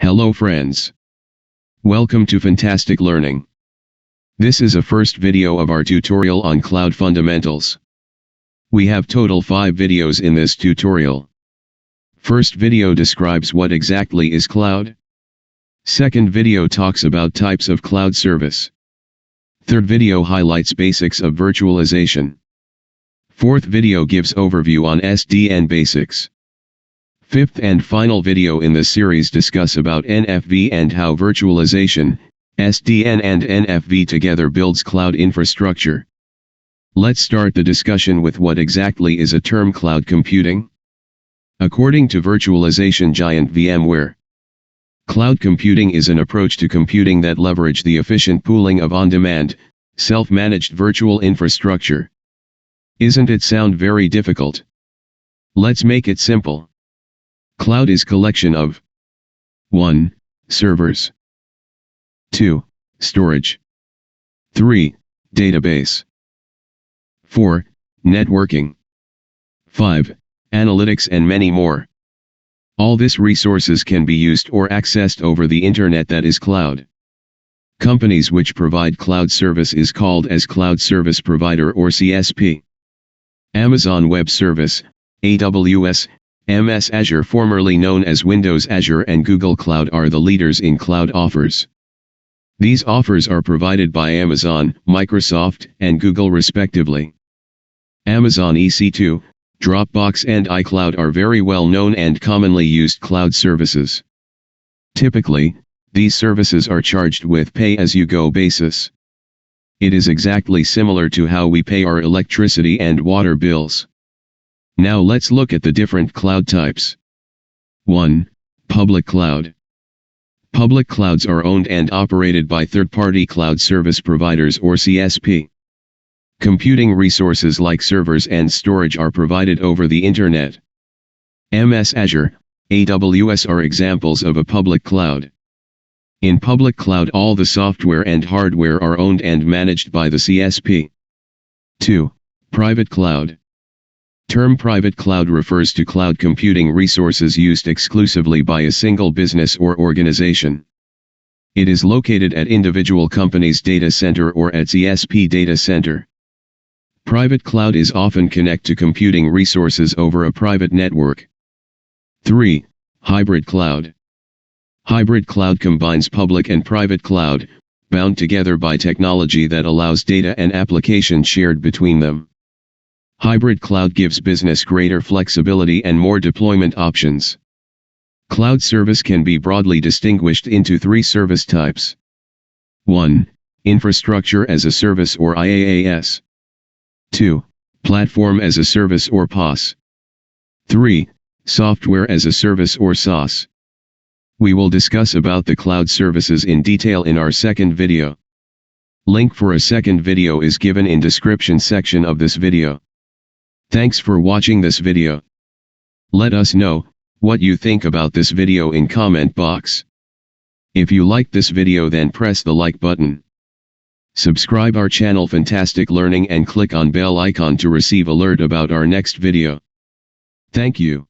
Hello friends. Welcome to Funtastic Learning. This is a first video of our tutorial on cloud fundamentals. We have total 5 videos in this tutorial. First video describes what exactly is cloud. Second video talks about types of cloud service. Third video highlights basics of virtualization. Fourth video gives overview on SDN basics. Fifth and final video in the series discuss about NFV and how virtualization, SDN and NFV together builds cloud infrastructure. Let's start the discussion with what exactly is a term cloud computing. According to virtualization giant VMware, cloud computing is an approach to computing that leverage the efficient pooling of on-demand, self-managed virtual infrastructure. Isn't it sound very difficult? Let's make it simple. Cloud is collection of 1. Servers, 2. Storage, 3. Database, 4. Networking, 5. Analytics and many more. All these resources can be used or accessed over the internet, that is cloud. Companies which provide cloud service is called as Cloud Service Provider or CSP. Amazon Web Service, AWS, MS Azure formerly known as Windows Azure and Google Cloud are the leaders in cloud offers. These offers are provided by Amazon, Microsoft, and Google respectively. Amazon EC2, Dropbox and iCloud are very well known and commonly used cloud services. Typically, these services are charged with pay-as-you-go basis. It is exactly similar to how we pay our electricity and water bills. Now let's look at the different cloud types. 1. Public cloud. Public clouds are owned and operated by third-party cloud service providers or CSP. Computing resources like servers and storage are provided over the internet. MS Azure, AWS are examples of a public cloud. In public cloud all the software and hardware are owned and managed by the CSP. 2. Private cloud. Term private cloud refers to cloud computing resources used exclusively by a single business or organization. It is located at individual company's data center or at CSP data center. Private cloud is often connect to computing resources over a private network. 3. Hybrid cloud. Hybrid cloud combines public and private cloud, bound together by technology that allows data and applications shared between them. Hybrid cloud gives business greater flexibility and more deployment options. Cloud service can be broadly distinguished into 3 service types. 1. Infrastructure as a service or IaaS. 2. Platform as a service or PaaS. 3. Software as a service or SaaS. We will discuss about the cloud services in detail in our second video. Link for a second video is given in description section of this video. Thanks for watching this video. Let us know what you think about this video in comment box. If you like this video then press the like button. Subscribe our channel Funtastic Learning and click on bell icon to receive alert about our next video. Thank you.